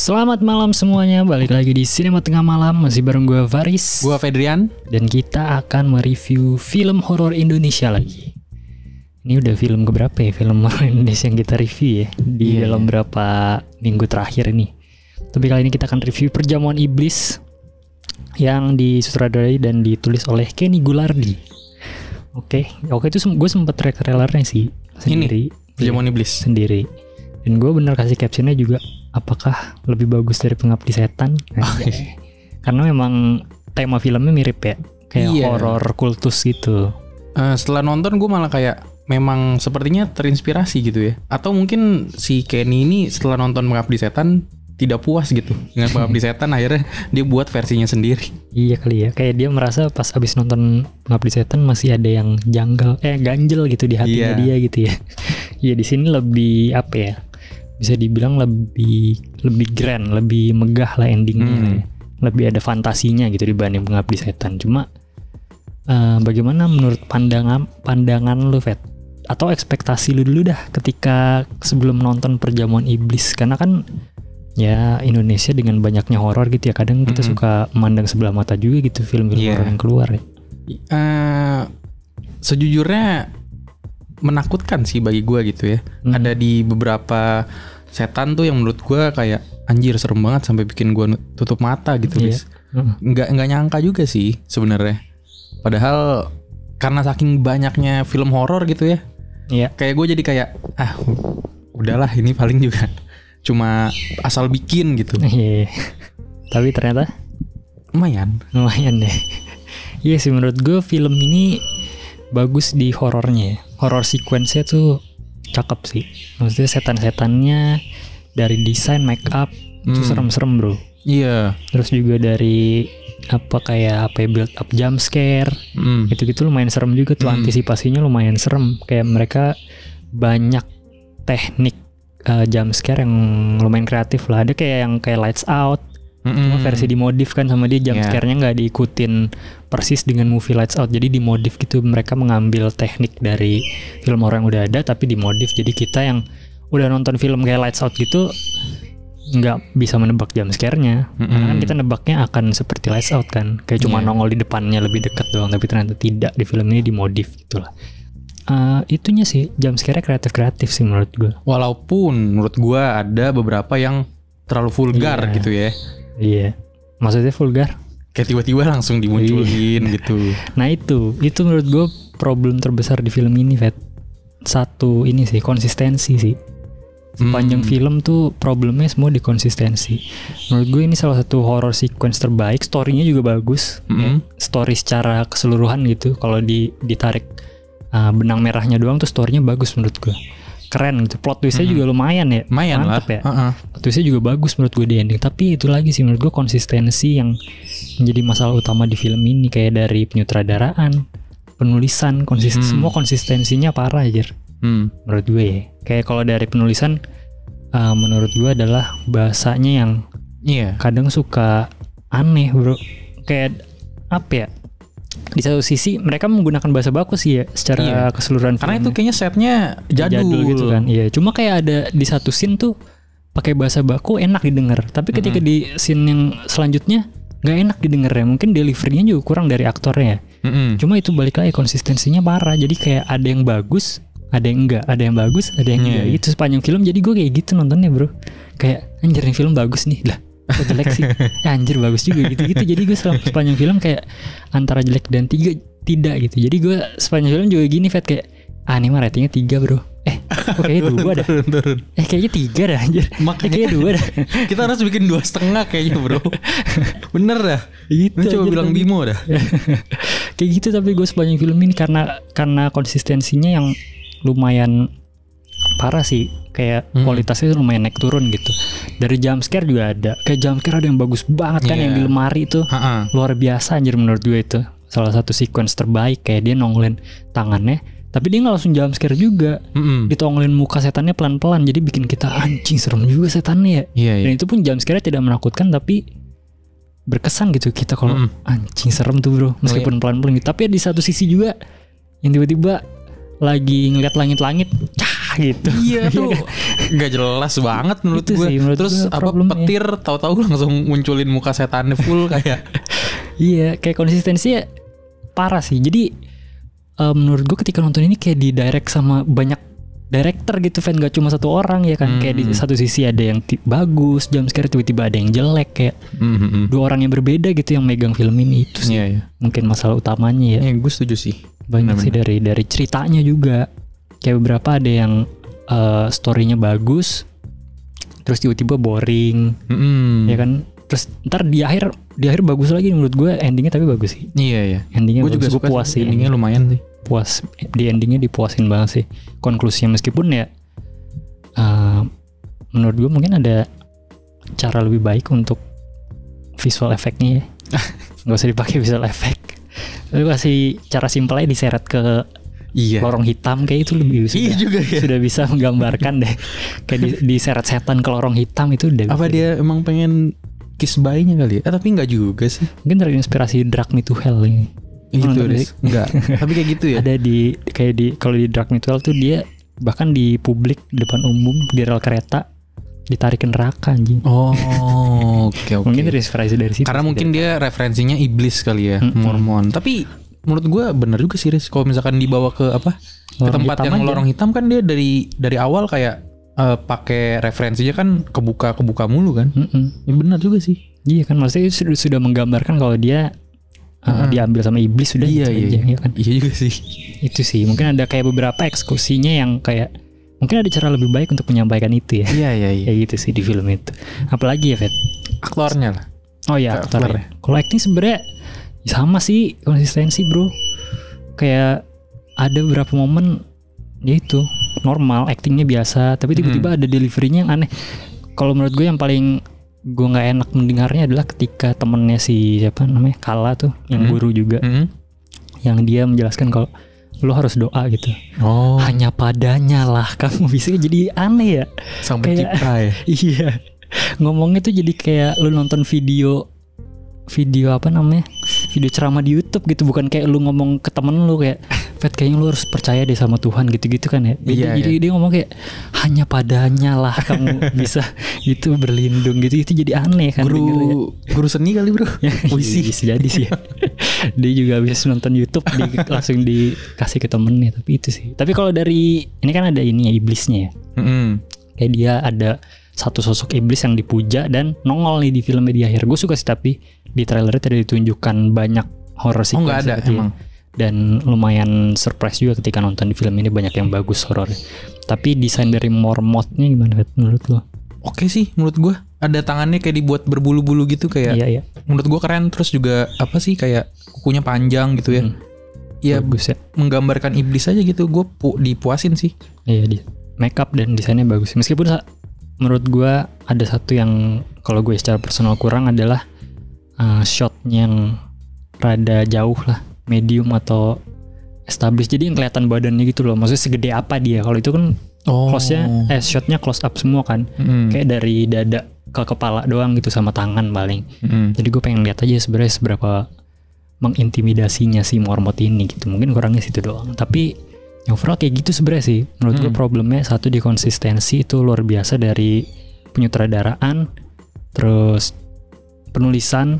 Selamat malam semuanya, balik lagi di Sinema Tengah Malam. Masih bareng gue Faris, gue Fedrian. dan kita akan mereview film horor Indonesia lagi. Ini udah film keberapa ya, film horor Indonesia yang kita review ya dalam berapa minggu terakhir ini. Tapi kali ini kita akan review Perjamuan Iblis yang disutradarai dan ditulis oleh Kenny Gulardi. Oke itu gue sempet trailernya sih sendiri. Ini Perjamuan Iblis sendiri. Dan gue bener kasih captionnya juga, apakah lebih bagus dari Pengabdi Setan? Karena memang tema filmnya mirip ya, kayak horor kultus gitu. Setelah nonton gue malah kayak memang sepertinya terinspirasi gitu ya. Atau mungkin si Kenny ini setelah nonton Pengabdi Setan tidak puas gitu dengan Pengabdi Setan, akhirnya dia buat versinya sendiri. Iya kali ya, kayak dia merasa pas abis nonton Pengabdi Setan masih ada yang ganjel gitu di hatinya dia gitu ya. Iya, di sini lebih apa ya? Bisa dibilang lebih grand, lebih megah lah endingnya. Lebih ada fantasinya gitu dibanding Pengabdi Setan. Cuma bagaimana menurut pandangan lu, Fet? Atau ekspektasi lu dulu dah ketika sebelum nonton Perjamuan Iblis? Karena kan ya Indonesia dengan banyaknya horor gitu ya, kadang kita suka memandang sebelah mata juga gitu film-film horor yang keluar ya. Sejujurnya menakutkan sih bagi gue gitu ya. Ada di beberapa setan tuh yang menurut gue kayak anjir serem banget sampai bikin gue tutup mata gitu, guys. Nggak nyangka juga sih sebenarnya. Padahal karena saking banyaknya film horor gitu ya. Kayak gue jadi kayak udahlah ini paling juga cuma asal bikin gitu. Tapi ternyata lumayan deh. Iya sih, menurut gue film ini bagus di horornya. Horor sequence-nya tuh cakep sih. Maksudnya setan-setannya dari desain, make up itu serem-serem bro. Iya. Terus juga dari build up jump scare, gitu-gitu lumayan serem juga tuh. Antisipasinya lumayan serem. Kayak mereka banyak teknik jump scare yang lumayan kreatif lah. Ada kayak yang kayak lights out, cuma versi dimodif kan sama dia, jump scare-nya nggak diikutin persis dengan movie Lights Out, jadi dimodif gitu. Mereka mengambil teknik dari film horor yang udah ada tapi dimodif, jadi kita yang udah nonton film kayak Lights Out gitu nggak bisa menebak jump scare-nya. Karena kan kita nebaknya akan seperti Lights Out kan, kayak cuma nongol di depannya lebih dekat doang, tapi ternyata tidak, di film ini dimodif gitulah. Itunya sih jump scare-nya kreatif sih menurut gue. Walaupun menurut gue ada beberapa yang terlalu vulgar gitu ya. Iya, maksudnya vulgar? Kayak tiba-tiba langsung dimunculin gitu. Nah itu menurut gue problem terbesar di film ini, Fet. Satu ini sih, konsistensi sih. Sepanjang film tuh problemnya semua di konsistensi. Menurut gue ini salah satu horror sequence terbaik. Story-nya juga bagus. Story secara keseluruhan gitu. Kalau ditarik benang merahnya doang tuh story-nya bagus menurut gue. Keren gitu. Plot twist-nya juga lumayan ya. Mantap ya. Plot twist-nya juga bagus menurut gue di ending. Tapi itu lagi sih menurut gue konsistensi yang menjadi masalah utama di film ini. Kayak dari penyutradaraan, penulisan, semua konsistensinya parah aja. Menurut gue ya. Kayak kalau dari penulisan menurut gue adalah bahasanya yang kadang suka aneh bro. Kayak apa ya, di satu sisi mereka menggunakan bahasa baku sih ya secara keseluruhan karena filmnya. Itu kayaknya setnya jadul gitu kan. Iya, cuma kayak ada di satu scene tuh pakai bahasa baku enak didengar, tapi ketika di scene yang selanjutnya nggak enak didengar ya. Mungkin deliverynya juga kurang dari aktornya. Cuma itu balik lagi konsistensinya parah. Jadi kayak ada yang bagus, ada yang enggak, ada yang bagus, ada yang enggak. Itu sepanjang film. Jadi gue kayak gitu nontonnya bro. Kayak anjir nih film bagus nih lah. Kok jelek sih? Anjir bagus juga gitu-gitu. Jadi gue sepanjang film kayak antara jelek dan tidak gitu. Jadi gue sepanjang film juga gini, Fet, kayak ini mah ratingnya 3 bro. Kayaknya 2 dah. Kayaknya 3 dah anjir. Kayaknya 2 dah. Kita harus bikin 2,5 kayaknya bro. Bener dah. Gitu, coba bilang Bimo dah. Kayak gitu. Tapi gue sepanjang film ini karena konsistensinya yang lumayan parah sih. Kayak kualitasnya lumayan naik turun gitu. Dari jump scare juga ada. Kayak jump scare ada yang bagus banget kan, yang di lemari itu luar biasa anjir menurut gue itu. Salah satu sequence terbaik. Kayak dia nongolin tangannya, tapi dia gak langsung jump scare juga. Ditongolin muka setannya pelan-pelan, jadi bikin kita anjing serem juga setannya ya. Dan itu pun jump scare tidak menakutkan, tapi berkesan gitu kita kalau anjing serem tuh bro. Meskipun pelan-pelan gitu. Tapi di satu sisi juga yang tiba-tiba lagi ngeliat langit-langit gitu. Iya tuh nggak jelas banget menurut gue. Terus apa petir tahu-tahu langsung munculin muka setannya full kayak. Iya, kayak konsistensinya parah sih. Jadi menurut gue ketika nonton ini kayak di direct sama banyak director gitu, fan, gak cuma satu orang ya kan. Kayak di satu sisi ada yang bagus, jam scare, tiba-tiba ada yang jelek, kayak dua orang yang berbeda gitu yang megang film ini. Itu sih mungkin masalah utamanya ya. Gue setuju sih. Banyak sih dari ceritanya juga. Kayak beberapa ada yang story-nya bagus, terus tiba-tiba boring, ya kan. Terus ntar di akhir bagus lagi menurut gue endingnya, tapi bagus sih. Iya. Endingnya gue juga suka puas sih. Endingnya lumayan sih. Puas di endingnya, dipuasin banget sih. Konklusinya meskipun ya menurut gue mungkin ada cara lebih baik untuk visual effect-nya ya. Gak usah dipakai visual effect. Lu kasih cara simpel aja, diseret ke lorong hitam, kayak itu lebih sudah bisa menggambarkan deh. Kayak diseret setan ke lorong hitam itu udah. Apa dia emang pengen kiss bye-nya kali ya? Tapi enggak juga sih. Mungkin terinspirasi Drag Me to Hell ini. Gitu deh. Enggak. Tapi kayak gitu ya. Ada kalau di Drag Me to Hell tuh dia bahkan di publik, depan umum, di rel kereta ditarik ke neraka anjing. Oke. Mungkin terinspirasi dari situ. Karena mungkin dia referensinya iblis kali ya, Mormon. Tapi menurut gue bener juga sih, Riz. Kalau misalkan dibawa ke ke tempat yang lorong hitam kan dia dari awal kayak pakai referensinya kan kebuka mulu kan. Ya benar juga sih. Iya kan, maksudnya sudah menggambarkan kalau dia diambil sama iblis sudah. Iya kan. Iya juga sih. Itu sih mungkin ada kayak beberapa eksekusinya yang kayak mungkin ada cara lebih baik untuk menyampaikan itu ya. Iya. Kayak gitu sih di film itu. Apalagi ya, Fet? Aktornya lah. Oh ya, aktornya. Kalau acting sebenarnya sama sih, konsistensi bro. Kayak ada beberapa momen ya itu normal, actingnya biasa, tapi tiba-tiba ada deliverynya yang aneh. Kalau menurut gue yang paling gue nggak enak mendengarnya adalah ketika temennya si siapa namanya Kala tuh, yang guru juga, yang dia menjelaskan kalau lo harus doa gitu. Hanya padanya lah kamu bisa. Jadi aneh ya. Sang pencipta ya. Iya. Ngomongnya tuh jadi kayak lo nonton video apa namanya, video ceramah di YouTube gitu, bukan kayak lu ngomong ke temen lu kayak Fet kayaknya lu harus percaya deh sama Tuhan gitu-gitu kan ya. Jadi dia ngomong kayak hanya padanya lah kamu bisa gitu berlindung gitu. Itu jadi aneh kan. Guru seni kali bro. Puisi bisa jadi sih. Dia juga bisa nonton YouTube langsung dikasih ke temennya. Tapi itu sih. Tapi kalau dari ini kan ada ini ya, iblisnya ya. Kayak dia ada satu sosok iblis yang dipuja dan nongol nih di filmnya di akhir. Gue suka sih, tapi di trailernya tidak ditunjukkan banyak horror sequence. Nggak ada emang. Dan lumayan surprise juga ketika nonton di film ini, banyak yang bagus horornya. Tapi desain dari Mormothnya gimana menurut lo? Oke sih menurut gue. Ada tangannya kayak dibuat berbulu-bulu gitu kayak. Iya. Menurut gue keren. Terus juga apa sih kayak kukunya panjang gitu ya. Iya bagus ya. Menggambarkan iblis aja gitu. Gue dipuasin sih. Iya, di make up dan desainnya bagus. Meskipun menurut gue ada satu yang kalau gue secara personal kurang adalah shotnya yang rada jauh lah, medium atau established, jadi yang kelihatan badannya gitu loh. Maksudnya segede apa dia. Kalau itu kan close-nya shotnya close up semua kan, kayak dari dada ke kepala doang gitu sama tangan paling. Jadi gue pengen lihat aja sebenarnya seberapa mengintimidasinya si Mormont ini gitu. Mungkin kurangnya situ doang, tapi overall kayak gitu sebenarnya sih. Menurut gue problemnya satu di konsistensi itu luar biasa dari penyutradaraan, terus penulisan,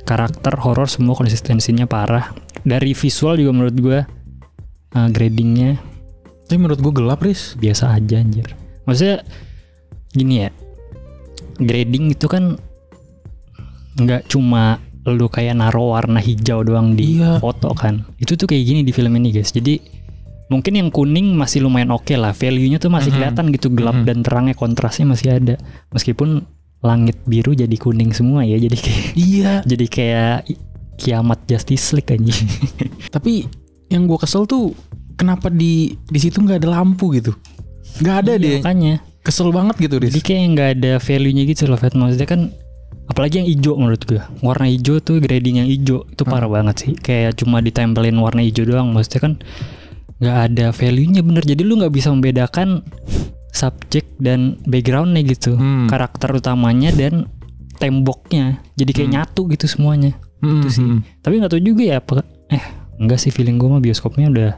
karakter, horor, semua konsistensinya parah. Dari visual juga menurut gue gradingnya. Tapi menurut gue gelap, Riz. Biasa aja anjir. Maksudnya gini ya, grading itu kan nggak cuma lu kayak naruh warna hijau doang di foto kan. Itu tuh kayak gini di film ini guys. Jadi mungkin yang kuning masih lumayan oke lah, value-nya tuh masih kelihatan gitu, gelap dan terangnya, kontrasnya masih ada. Meskipun langit biru jadi kuning semua ya, jadi kayak jadi kayak kiamat Justice League anjing. Tapi yang gue kesel tuh kenapa di situ nggak ada lampu gitu, nggak ada deh. Makanya kesel banget gitu, Riz. Jadi kayak nggak ada value-nya gitu loh, Fat. Maksudnya kan apalagi yang hijau, menurut gue warna hijau tuh, grading yang hijau itu parah banget sih. Kayak cuma ditempelin warna hijau doang, maksudnya kan nggak ada value-nya bener. Jadi lu nggak bisa membedakan subjek dan background-nya gitu, karakter utamanya dan temboknya. Jadi kayak nyatu gitu semuanya. Itu sih. Tapi nggak tahu juga ya apa. Enggak sih, feeling gue mah bioskopnya udah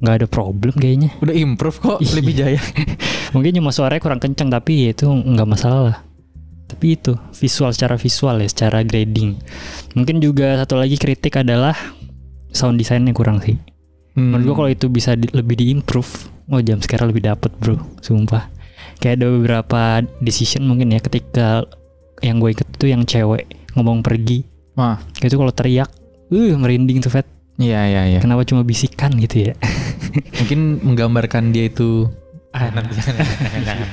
nggak ada problem kayaknya. Udah improve kok Lebih Jaya. Mungkin cuma suaranya kurang kencang, tapi ya itu nggak masalah lah. Tapi itu secara visual ya, secara grading. Mungkin juga satu lagi kritik adalah sound design-nya kurang sih. Menurut gue kalau itu bisa lebih diimprove, jam sekarang lebih dapet bro, sumpah. Kayak ada beberapa decision mungkin ya, ketika yang gue inget tuh yang cewek ngomong pergi. Kayak itu kalau teriak, merinding tuh Fat. Iya. Kenapa cuma bisikan gitu ya? Mungkin menggambarkan dia itu. Nanti jangan.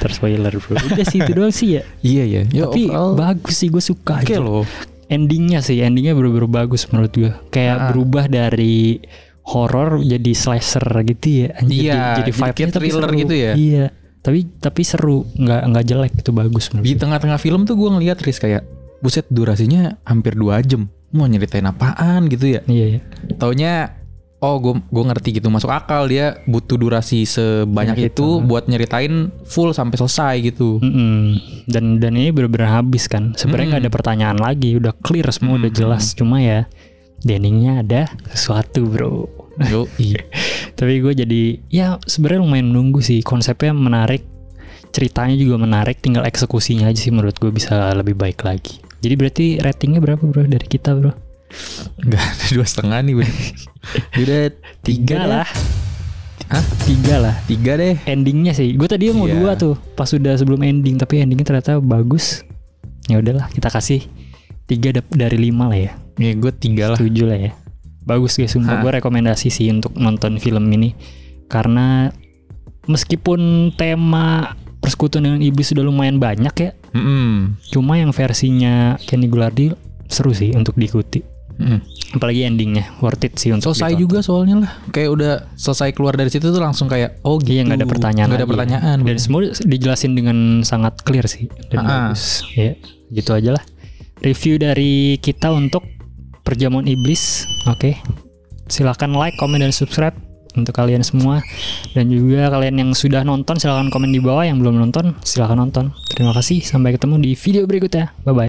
Terspoiler bro. Udah sih itu doang sih ya. Iya. Tapi bagus sih, gue suka. Oke loh. Endingnya bener-bener bagus menurut gue. Kayak berubah dari horor jadi slasher gitu ya. Jadi vibe-nya thriller seru. Gitu ya. Iya. Tapi seru, nggak jelek, itu bagus menurut Di tengah-tengah film tuh gue ngeliat Riz kayak buset, durasinya hampir 2 jam. Mau nyeritain apaan gitu ya? Iya. Taunya gue ngerti gitu, masuk akal, dia butuh durasi sebanyak itu buat nyeritain full sampai selesai gitu. Dan ini bener-bener habis kan. Sebenarnya nggak ada pertanyaan lagi, udah clear semua, udah jelas. Cuma ya di endingnya ada sesuatu bro. Tapi gue jadi ya sebenarnya lumayan menunggu sih. Konsepnya menarik, ceritanya juga menarik, tinggal eksekusinya aja sih menurut gue bisa lebih baik lagi. Jadi berarti ratingnya berapa bro dari kita bro? Enggak, 2,5 nih bro. Udah 3 lah. Hah? 3 lah. 3 deh. Endingnya sih, gue tadi mau 2 tuh pas sudah sebelum ending, tapi endingnya ternyata bagus. Ya udahlah, kita kasih 3 dari 5 lah ya. Ya gue 3 lah. 7 lah ya. Bagus guys, sumpah gue rekomendasi sih untuk nonton film ini. Karena meskipun tema persekutuan dengan iblis sudah lumayan banyak ya, cuma yang versinya Kenny Gunardi seru sih untuk diikuti. Apalagi endingnya worth it sih untuk selesai ditonton. Juga soalnya lah, kayak udah selesai keluar dari situ tuh langsung kayak gitu. Iya, nggak ada pertanyaan. Nggak ada pertanyaan. Dan semua dijelasin dengan sangat clear sih dan bagus. Ya gitu aja lah review dari kita untuk Perjamuan Iblis. Oke. Silakan like, comment, dan subscribe untuk kalian semua. Dan juga kalian yang sudah nonton silakan komen di bawah. Yang belum nonton silakan nonton. Terima kasih. Sampai ketemu di video berikutnya. Bye bye.